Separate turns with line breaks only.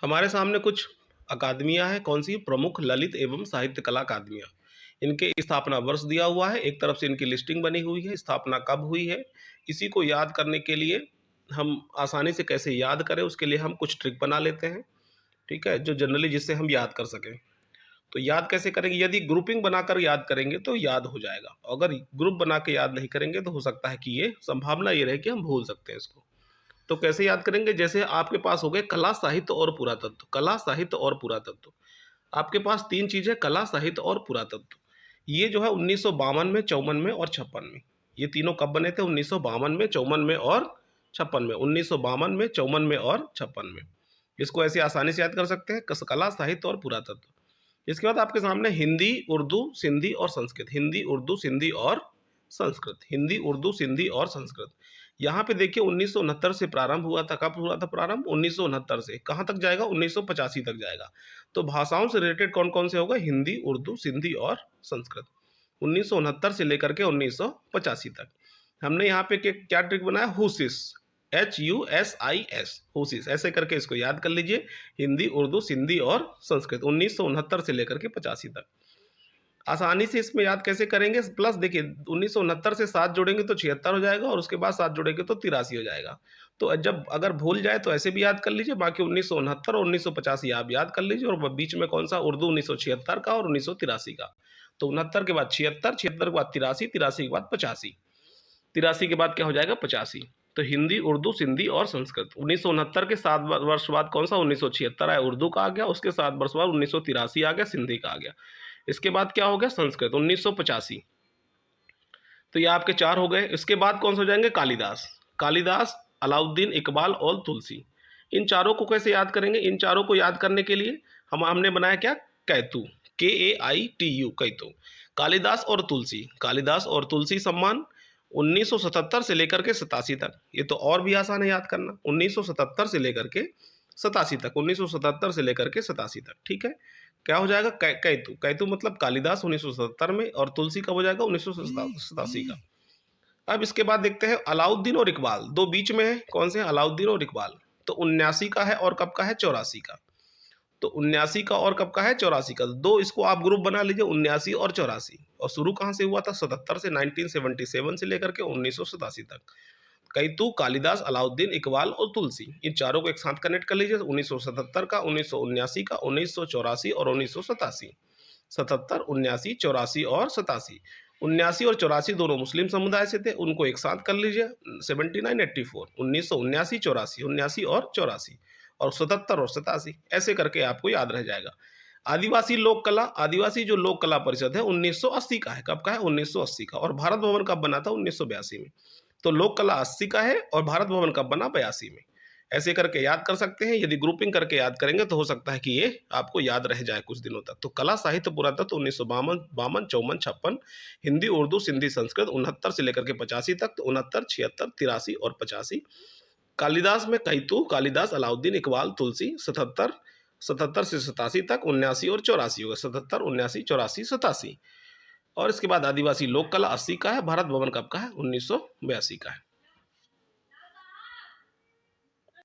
हमारे सामने कुछ अकादमियाँ हैं, कौन-सी? प्रमुख ललित एवं साहित्य कला अकादमियाँ। इनके स्थापना वर्ष दिया हुआ है, एक तरफ से इनकी लिस्टिंग बनी हुई है, स्थापना कब हुई है, इसी को याद करने के लिए हम आसानी से कैसे याद करें, उसके लिए हम कुछ ट्रिक बना लेते हैं, ठीक है? जो जनरली जिससे हम याद कर सकें। तो याद कैसे करेंगे? यदि ग्रुपिंग बनाकर याद करेंगे तो याद हो जाएगा। अगर ग्रुप बना के याद नहीं करेंगे तो हो सकता है कि ये संभावना ये रहे कि हम भूल सकते हैं इसको। तो कैसे याद करेंगे? जैसे आपके पास हो गए कला, साहित्य और पुरातत्व। कला, साहित्य और पुरातत्व। आपके पास 3 चीज़ है, कला, साहित्य और पुरातत्व। ये जो है 1952 में, 54 में और 56 में। ये तीनों कब बने थे? 1952 में, 54 में और 56 में। 1952 में, 54 में और 56 में। इसको ऐसे आसानी से याद कर सकते हैं, कला, साहित्य और पुरातत्व। इसके बाद आपके सामने हिंदी, उर्दू, सिंधी और संस्कृत। हिंदी, उर्दू, सिंधी और संस्कृत। हिंदी, उर्दू, सिंधी और संस्कृत। यहाँ पे देखिए 1969 से प्रारंभ हुआ था। कब हुआ था प्रारंभ? 1969 से। कहाँ तक जाएगा? 1985 तक जाएगा। तो भाषाओं से रिलेटेड कौन-कौन से होगा? हिंदी, उर्दू, सिंधी और संस्कृत। 1969 से लेकर के 1985 तक। हमने यहाँ पे क्या ट्रिक बनाया? हुसिस, HUSIS, हुसिस, ऐसे करके इसको याद कर लीजिए। हिंदी, उर्दू, सिंधी और संस्कृत 1969 से लेकर के 85 तक। आसानी से इसमें याद कैसे करेंगे? प्लस देखिए 1969 से 7 जोड़ेंगे तो 76 हो जाएगा और उसके बाद 7 जोड़ेंगे तो 83 हो जाएगा। तो जब अगर भूल जाए तो ऐसे भी याद कर लीजिए, बाकी 1969 और 1985 आप याद कर लीजिए और बीच में कौन सा? उर्दू 1976 का और 1983 का। तो 69 के बाद 76, 76 के बाद 83, 83 के बाद 85, 83 के बाद क्या हो जाएगा? 85। तो हिंदी, उर्दू, सिंधी और संस्कृत। 1969 के 7 वर्ष बाद कौन सा? 1976 आया, उर्दू का आ गया। उसके 7 वर्ष बाद 1983 आ गया, सिंधी का आ गया। इसके बाद क्या हो गया? संस्कृत 1985। तो ये आपके 4 हो गए। इसके बाद कौन से हो जाएंगे? कालिदास। कालिदास, अलाउद्दीन, इकबाल और तुलसी। इन चारों को कैसे याद करेंगे? इन चारों को याद करने के लिए हमने बनाया क्या? कैतु, KAITU, कैतु। कालिदास और तुलसी, कालिदास और तुलसी सम्मान 1977 से लेकर के 87 तक। ये तो और भी आसान है याद करना। 1977 से लेकर के 87 तक, 1977 से लेकर के 87 तक, ठीक है। क्या हो जाएगा? कैतु। कैतु मतलब कालिदास 1977 में और तुलसी कब हो जाएगा? 1987 का। अब इसके बाद देखते हैं अलाउद्दीन और इकबाल। दो बीच में है, कौन से? अलाउद्दीन और इकबाल। तो 79 का है और कब का है? 84 का। तो 79 का और कब का है? 84 का। दो इसको आप ग्रुप बना लीजिए, 79 और 84। और शुरू कहाँ से हुआ था? 77 से, 1977 से लेकर के 1987 तक। कैतु, कालिदास, अलाउद्दीन, इकबाल और तुलसी, इन चारों को एक साथ कनेक्ट कर लीजिए। 1977 का, 1979 का, 1984 और 1987। 77, 79, 84 और 87। 79 और 84 दोनों मुस्लिम समुदाय से थे, उनको एक साथ कर लीजिए। 79, 84, 1979, 84, 79 और 84 और 77 और 87, ऐसे करके आपको याद रह जाएगा। आदिवासी लोक कला, आदिवासी जो लोक कला परिषद है 1980 का है। कब का है? 1980 का। और भारत भवन कब बना था? 1982 में। तो लोक कला 80 का है और भारत भवन कब बना? 82 में। ऐसे करके याद कर सकते हैं। यदि ग्रुपिंग करके याद करेंगे तो हो सकता है कि ये आपको याद रह जाए कुछ दिनों तक। तो कला, साहित्य, पुरातत्व 1952, 54, 56। हिंदी, उर्दू, सिंधी, संस्कृत 69 से लेकर के 85 तक। तो 69, 76, 83 और 85। कालिदास में कैतु, कालिदास, अलाउद्दीन, इकबाल, तुलसी 77, 77 से 87 तक। 79 और 84 होगा। 77, 79, 84, 87। और इसके बाद आदिवासी लोक कला 80 का है। भारत भवन कब का है? 1982 का है।